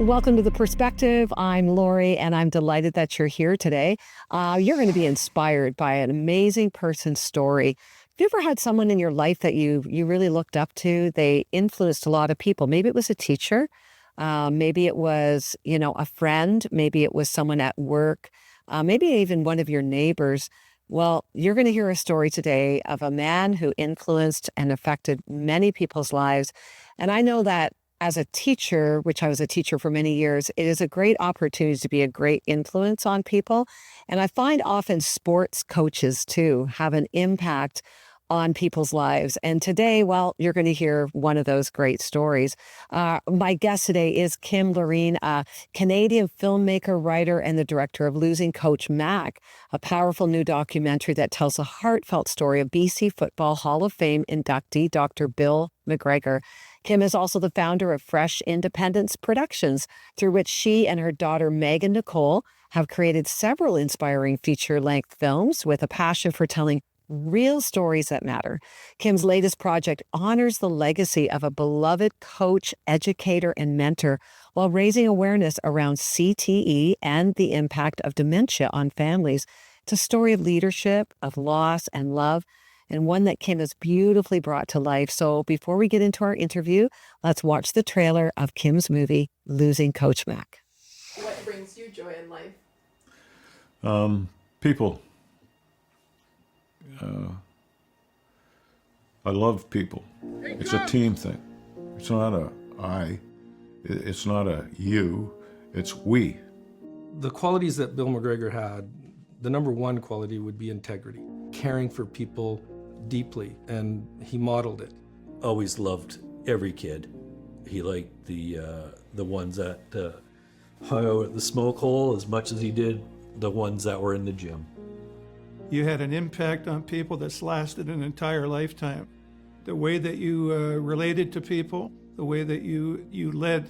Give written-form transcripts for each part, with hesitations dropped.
Welcome to The Perspective. I'm Lorie, and I'm delighted that you're here today. You're going to be inspired by an amazing person's story. Have you ever had someone in your life that you really looked up to? They influenced a lot of people. Maybe it was a teacher. Maybe it was, a friend. Maybe it was someone at work. Maybe even one of your neighbors. Well, you're going to hear a story today of a man who influenced and affected many people's lives. And I know that as a teacher, which I was a teacher for many years, it is a great opportunity to be a great influence on people. And I find often sports coaches too have an impact on people's lives. And today, well, you're going to hear one of those great stories. My guest today is Kim Loreen, a Canadian filmmaker, writer, and the director of Losing Coach Mac, a powerful new documentary that tells a heartfelt story of BC Football Hall of Fame inductee Dr. Bill McGregor. Kim is also the founder of Fresh Independence Productions, through which she and her daughter Megan Nicole have created several inspiring feature-length films with a passion for telling real stories that matter. Kim's latest project honors the legacy of a beloved coach, educator, and mentor while raising awareness around CTE and the impact of dementia on families. It's a story of leadership, of loss and love, and one that Kim has beautifully brought to life. So before we get into our interview, let's watch the trailer of Kim's movie, Losing Coach Mac. What brings you joy in life? People. I love people. It's a team thing. It's not a I. It's not a you. It's we. The qualities that Bill McGregor had, the number one quality would be integrity, caring for people deeply, and he modeled it. Always loved every kid. He liked the ones that hung out at the smoke hole as much as he did the ones that were in the gym. You had an impact on people that's lasted an entire lifetime. The way that you related to people, the way that you led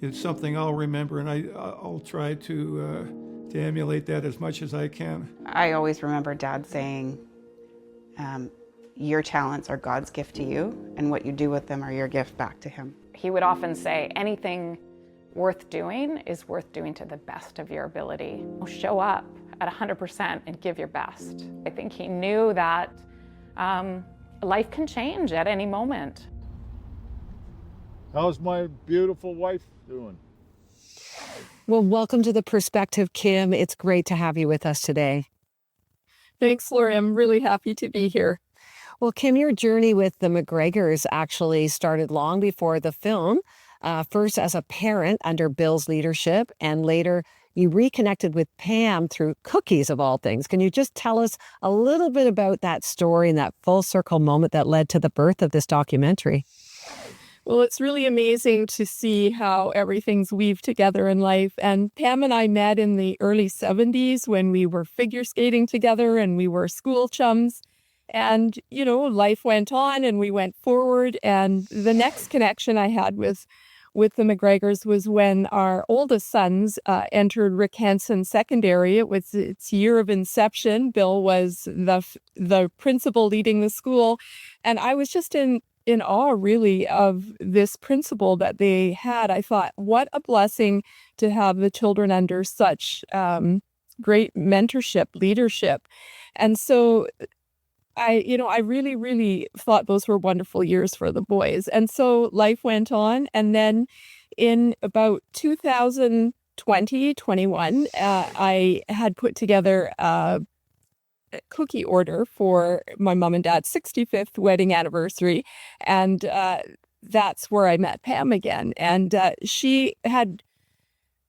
is something I'll remember, and I'll try to emulate that as much as I can. I always remember Dad saying, your talents are God's gift to you, and what you do with them are your gift back to him. He would often say, anything worth doing is worth doing to the best of your ability. Show up at 100% and give your best. I think he knew that life can change at any moment. How's my beautiful wife doing? Well, welcome to The Perspective, Kim. It's great to have you with us today. Thanks, Lorie. I'm really happy to be here. Well, Kim, your journey with the McGregors actually started long before the film. First as a parent under Bill's leadership, and later you reconnected with Pam through cookies, of all things. Can you just tell us a little bit about that story and that full circle moment that led to the birth of this documentary? Well, it's really amazing to see how everything's weaved together in life. And Pam and I met in the early 70s when we were figure skating together and we were school chums. And, life went on and we went forward. And the next connection I had with the McGregors was when our oldest sons entered Rick Hansen Secondary. It was its year of inception. Bill was the principal leading the school. And I was just in awe, really, of this principal that they had. I thought, what a blessing to have the children under such great mentorship, leadership. And so I really, really thought those were wonderful years for the boys. And so life went on. And then in about 2021, I had put together a cookie order for my mom and dad's 65th wedding anniversary. And that's where I met Pam again. And she had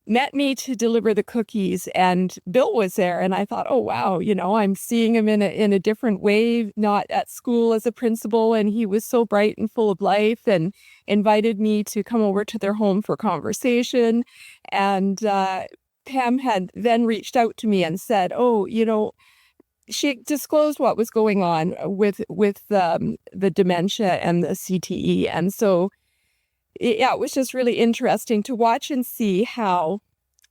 met me to deliver the cookies, and Bill was there, and I thought, oh wow, I'm seeing him in a different way, not at school as a principal, and he was so bright and full of life, and invited me to come over to their home for conversation. And Pam had then reached out to me and said, she disclosed what was going on with the dementia and the CTE, and so it was just really interesting to watch and see how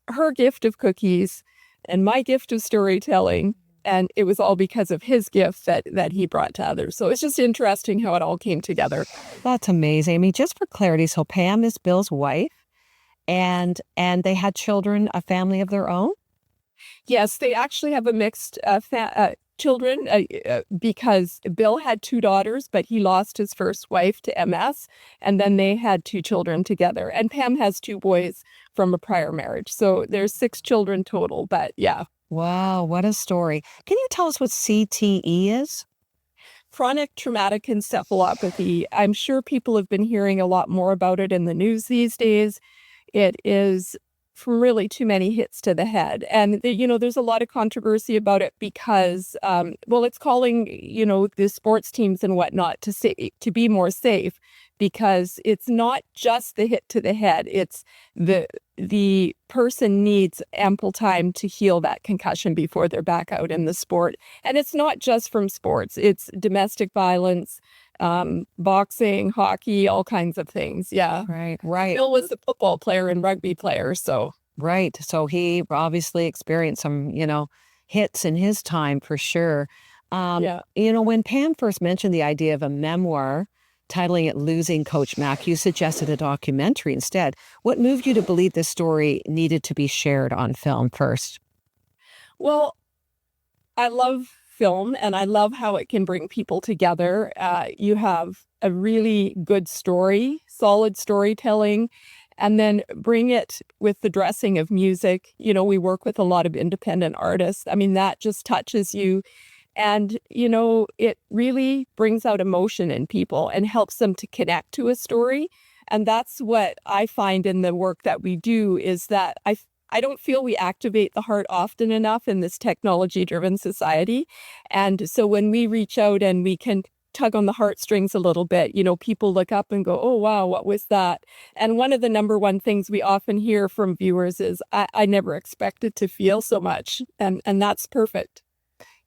her gift of cookies and my gift of storytelling, and it was all because of his gift that he brought to others. So it's just interesting how it all came together. That's amazing. I mean, just for clarity, so Pam is Bill's wife, and they had children, a family of their own? Yes, they actually have a mixed children because Bill had 2 daughters, but he lost his first wife to MS, and then they had 2 children together. And Pam has 2 boys from a prior marriage. So there's 6 children total, but yeah. Wow, what a story. Can you tell us what CTE is? Chronic traumatic encephalopathy. I'm sure people have been hearing a lot more about it in the news these days. It is from really too many hits to the head. And, there's a lot of controversy about it because, it's calling, the sports teams and whatnot to be more safe because it's not just the hit to the head. It's the person needs ample time to heal that concussion before they're back out in the sport. And it's not just from sports. It's domestic violence, boxing, hockey, all kinds of things. Yeah. Right. Bill was a football player and rugby player, so. Right. So he obviously experienced some, hits in his time for sure. Yeah. When Pam first mentioned the idea of a memoir, titling it Losing Coach Mac, you suggested a documentary instead. What moved you to believe this story needed to be shared on film first? Well, I love film and I love how it can bring people together. You have a really good story, solid storytelling, and then bring it with the dressing of music. We work with a lot of independent artists. I mean, that just touches you. And, it really brings out emotion in people and helps them to connect to a story. And that's what I find in the work that we do is that I don't feel we activate the heart often enough in this technology-driven society. And so when we reach out and we can tug on the heartstrings a little bit, people look up and go, oh, wow, what was that? And one of the number one things we often hear from viewers is, I never expected to feel so much. And that's perfect.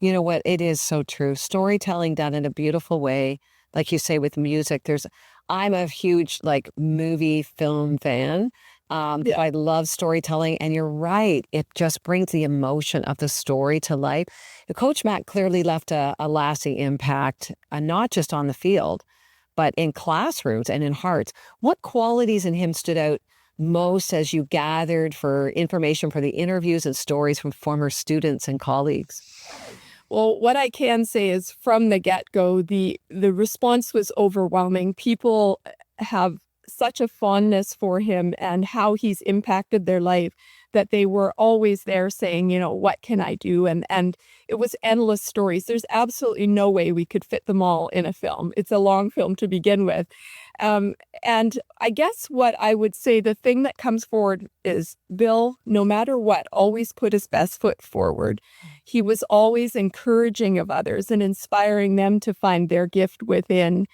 You know what? It is so true. Storytelling done in a beautiful way, like you say with music. I'm a huge movie film fan. Yeah. I love storytelling, and you're right. It just brings the emotion of the story to life. Coach Mac clearly left a lasting impact, not just on the field, but in classrooms and in hearts. What qualities in him stood out most as you gathered for information for the interviews and stories from former students and colleagues? Well, what I can say is from the get-go, the response was overwhelming. People have such a fondness for him and how he's impacted their life that they were always there saying, what can I do? And it was endless stories. There's absolutely no way we could fit them all in a film. It's a long film to begin with. And I guess what I would say, the thing that comes forward is Bill, no matter what, always put his best foot forward. He was always encouraging of others and inspiring them to find their gift within.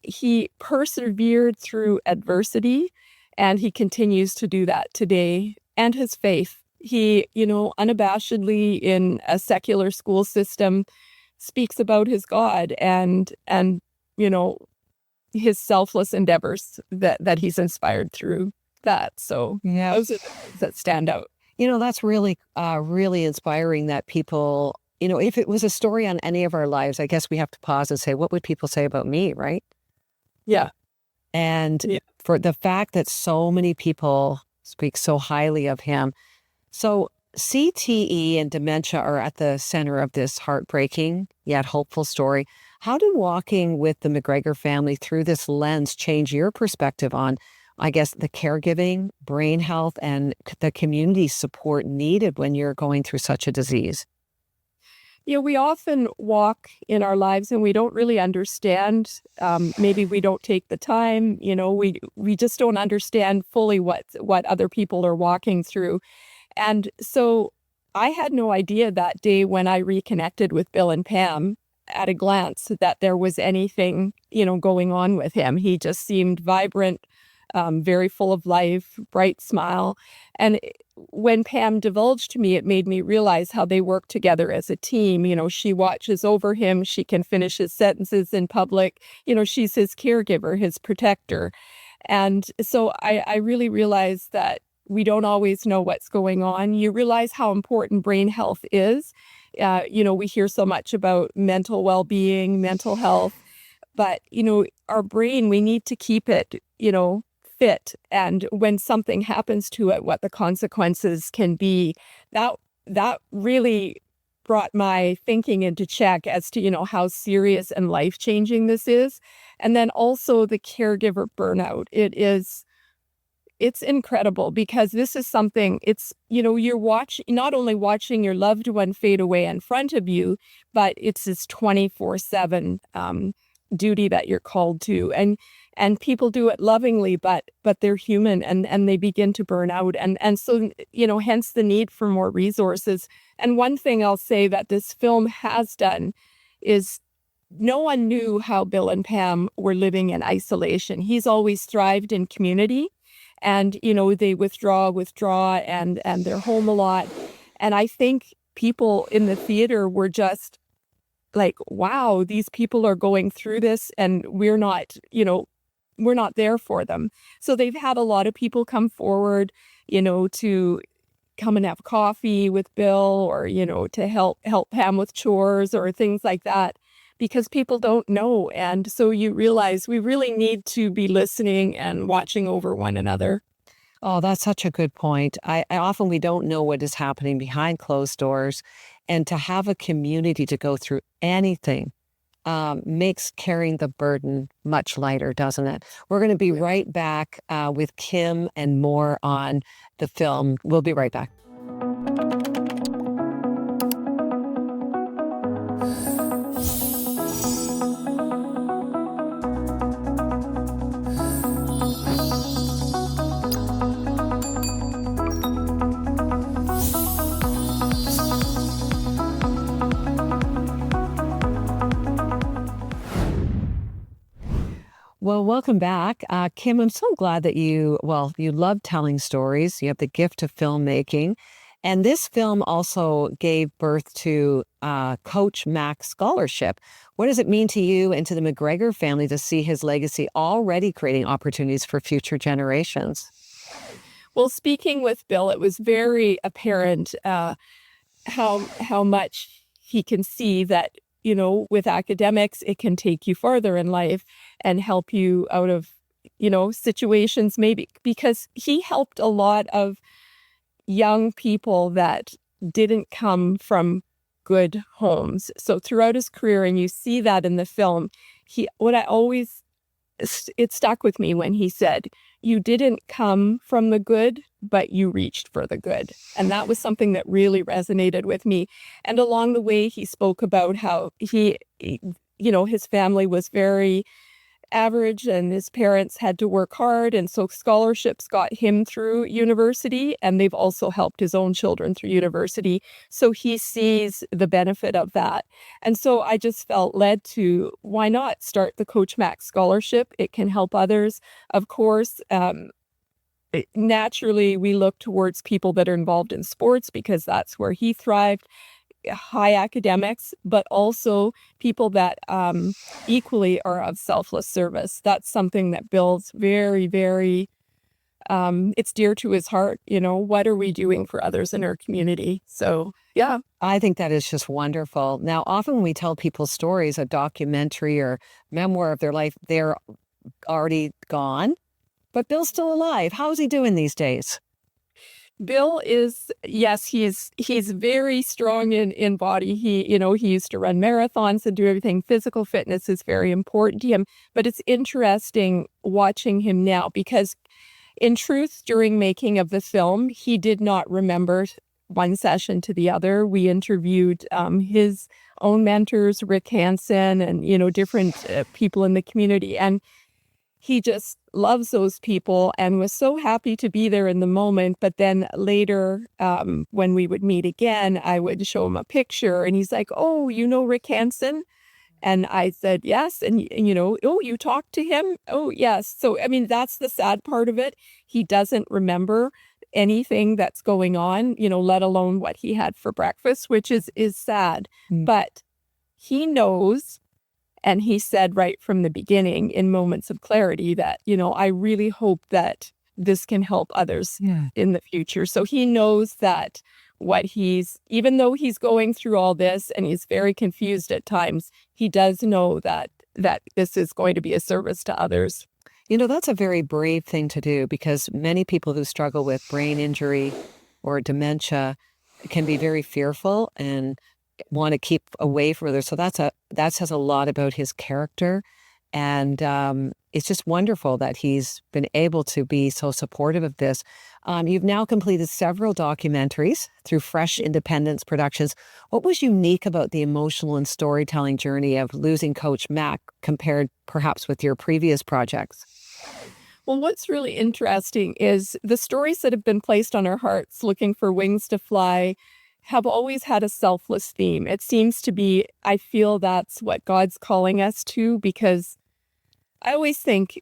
He persevered through adversity, and he continues to do that today. And his faith. He, unabashedly in a secular school system speaks about his God and his selfless endeavors that he's inspired through that. So Yeah. those are the things that stand out. That's really, really inspiring that people, if it was a story on any of our lives, I guess we have to pause and say, what would people say about me, right? Yeah. And Yeah. for the fact that so many people speak so highly of him. So CTE and dementia are at the center of this heartbreaking yet hopeful story. How did walking with the McGregor family through this lens change your perspective on, I guess, the caregiving, brain health, and the community support needed when you're going through such a disease? We often walk in our lives and we don't really understand. Maybe we don't take the time. We just don't understand fully what other people are walking through. And so I had no idea that day when I reconnected with Bill and Pam at a glance that there was anything, going on with him. He just seemed vibrant, very full of life, bright smile. And when Pam divulged to me, it made me realize how they work together as a team. She watches over him. She can finish his sentences in public. She's his caregiver, his protector. And so I really realized that we don't always know what's going on. You realize how important brain health is. We hear so much about mental well-being, mental health, but, our brain, we need to keep it, fit, and when something happens to it, what the consequences can be. That really brought my thinking into check as to, how serious and life-changing this is. And then also the caregiver burnout. It's incredible, because this is something, you're not only watching your loved one fade away in front of you, but it's this 24/7 duty that you're called to. And people do it lovingly, but they're human, and they begin to burn out. And so, hence the need for more resources. And one thing I'll say that this film has done is, no one knew how Bill and Pam were living in isolation. He's always thrived in community, and, they withdraw, and they're home a lot. And I think people in the theater were just like, wow, these people are going through this, and we're not there for them. So they've had a lot of people come forward, to come and have coffee with Bill, or, to help Pam with chores or things like that, because people don't know. And so you realize we really need to be listening and watching over one another. Oh, that's such a good point. I often we don't know what is happening behind closed doors, and to have a community to go through anything makes carrying the burden much lighter, doesn't it? We're going to be right back with Kim and more on the film. We'll be right back. Well, welcome back. Kim, I'm so glad that you love telling stories. You have the gift of filmmaking. And this film also gave birth to Coach Mac's Scholarship. What does it mean to you and to the McGregor family to see his legacy already creating opportunities for future generations? Well, speaking with Bill, it was very apparent how much he can see that, with academics, it can take you farther in life and help you out of, situations, maybe, because he helped a lot of young people that didn't come from good homes. So throughout his career, and you see that in the film, it stuck with me when he said, you didn't come from the good, but you reached for the good. And that was something that really resonated with me. And along the way, he spoke about how his family was very average, and his parents had to work hard. And so scholarships got him through university, and they've also helped his own children through university. So he sees the benefit of that. And so I just felt led to, why not start the Coach Mac Scholarship? It can help others. Of course, naturally, we look towards people that are involved in sports, because that's where he thrived. High academics, but also people that equally are of selfless service. That's something that Bill's very, very, it's dear to his heart. What are we doing for others in our community? So, yeah. I think that is just wonderful. Now, often when we tell people stories, a documentary or memoir of their life, they're already gone, but Bill's still alive. How's he doing these days? Bill is, yes, he's very strong in body. He used to run marathons and do everything. Physical fitness is very important to him. But it's interesting watching him now, because in truth, during making of the film, he did not remember one session to the other. We interviewed his own mentors, Rick Hansen, and, different people in the community. And he just loves those people and was so happy to be there in the moment. But then later, when we would meet again, I would show him a picture, and he's like, oh, Rick Hansen? And I said, yes. And, oh, you talked to him? Oh, yes. So, that's the sad part of it. He doesn't remember anything that's going on, let alone what he had for breakfast, which is sad. But he knows. And he said right from the beginning, in moments of clarity, that, I really hope that this can help others in the future. So he knows that even though he's going through all this and he's very confused at times, he does know that this is going to be a service to others. That's a very brave thing to do because many people who struggle with brain injury or dementia can be very fearful and want to keep away from others. So that says a lot about his character. And it's just wonderful that he's been able to be so supportive of this. You've now completed several documentaries through Fresh Independence Productions. What was unique about the emotional and storytelling journey of losing Coach Mac compared perhaps with your previous projects? Well, what's really interesting is the stories that have been placed on our hearts, looking for wings to fly, have always had a selfless theme. It seems to be, I feel that's what God's calling us to, because I always think,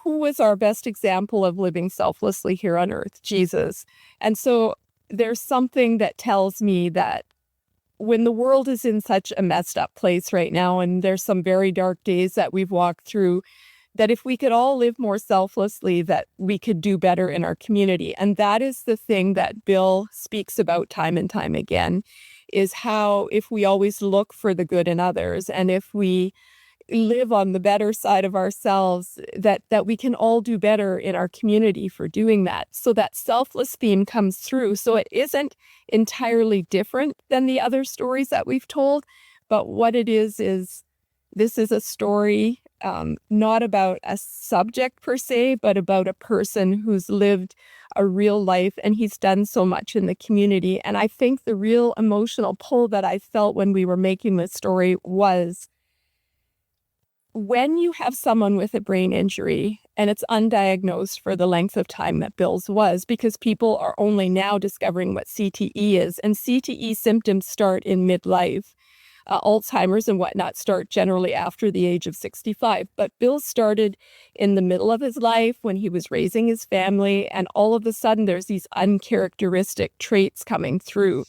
who was our best example of living selflessly here on earth? Jesus. And so there's something that tells me that when the world is in such a messed up place right now, and there's some very dark days that we've walked through, that if we could all live more selflessly, that we could do better in our community. And that is the thing that Bill speaks about time and time again, is how if we always look for the good in others, and if we live on the better side of ourselves, that we can all do better in our community for doing that. So that selfless theme comes through. So it isn't entirely different than the other stories that we've told, but what it is this is a story not about a subject per se, but about a person who's lived a real life, and he's done so much in the community. And I think the real emotional pull that I felt when we were making this story was, when you have someone with a brain injury and it's undiagnosed for the length of time that Bill's was, because people are only now discovering what CTE is, and CTE symptoms start in midlife. Alzheimer's and whatnot start generally after the age of 65. But Bill started in the middle of his life when he was raising his family, and all of a sudden there's these uncharacteristic traits coming through.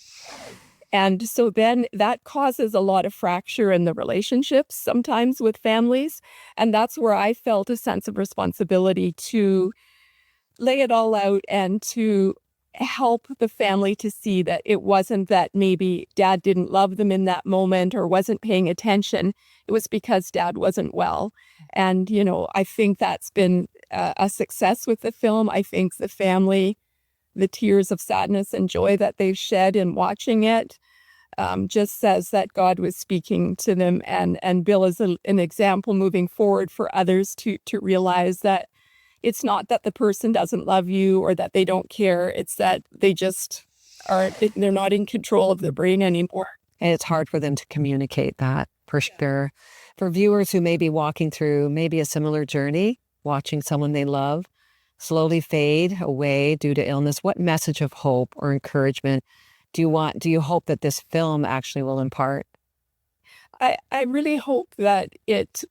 And so then that causes a lot of fracture in the relationships sometimes with families. And that's where I felt a sense of responsibility to lay it all out and to help the family to see that it wasn't that maybe dad didn't love them in that moment or wasn't paying attention. It was because dad wasn't well. And, I think that's been a success with the film. I think the family, the tears of sadness and joy that they've shed in watching it, just says that God was speaking to them. And Bill is an example moving forward for others to realize that it's not that the person doesn't love you or that they don't care. It's that they just they're not in control of their brain anymore. And it's hard for them to communicate that, for sure. For viewers who may be walking through maybe a similar journey, watching someone they love slowly fade away due to illness, what message of hope or encouragement do you hope that this film actually will impart? I really hope that it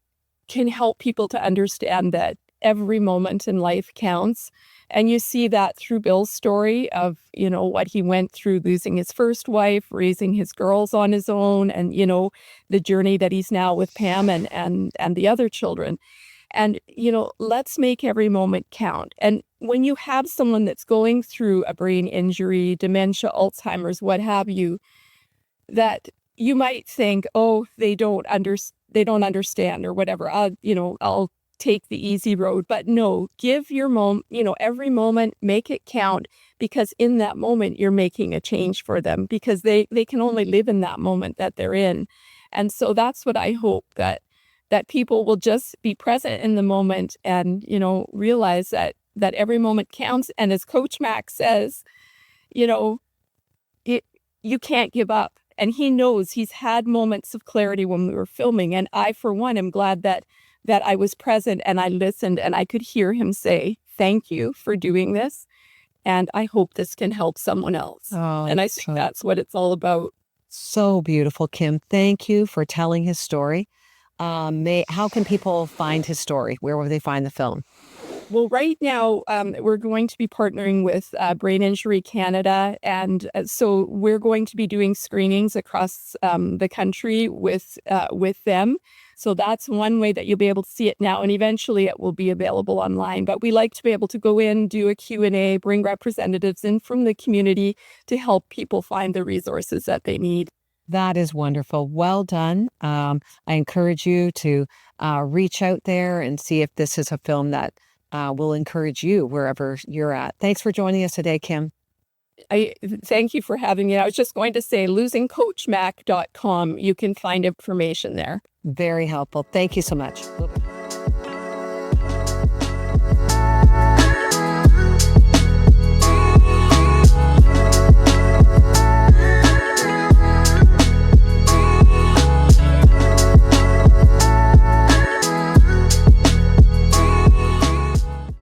can help people to understand that every moment in life counts. And you see that through Bill's story of, what he went through, losing his first wife, raising his girls on his own, and, the journey that he's now with Pam and the other children. And, let's make every moment count. And when you have someone that's going through a brain injury, dementia, Alzheimer's, what have you, that you might think, oh, they don't understand or whatever. I'll take the easy road. But no, give your every moment, make it count, because in that moment you're making a change for them, because they can only live in that moment that they're in. And so that's what I hope, that people will just be present in the moment and, realize that every moment counts. And as Coach Max says, you can't give up. And he knows, he's had moments of clarity when we were filming. And I, for one, am glad that I was present and I listened and I could hear him say, thank you for doing this. And I hope this can help someone else. Oh, and I think that's what it's all about. So beautiful, Kim. Thank you for telling his story. How can people find his story? Where will they find the film? Well, right now, we're going to be partnering with Brain Injury Canada. And so we're going to be doing screenings across the country with them. So that's one way that you'll be able to see it now. And eventually it will be available online. But we like to be able to go in, do a Q&A, bring representatives in from the community to help people find the resources that they need. That is wonderful. Well done. I encourage you to reach out there and see if this is a film that will encourage you wherever you're at. Thanks for joining us today, Kim. I thank you for having me. I was just going to say losingcoachmac.com. You can find information there. Very helpful. Thank you so much.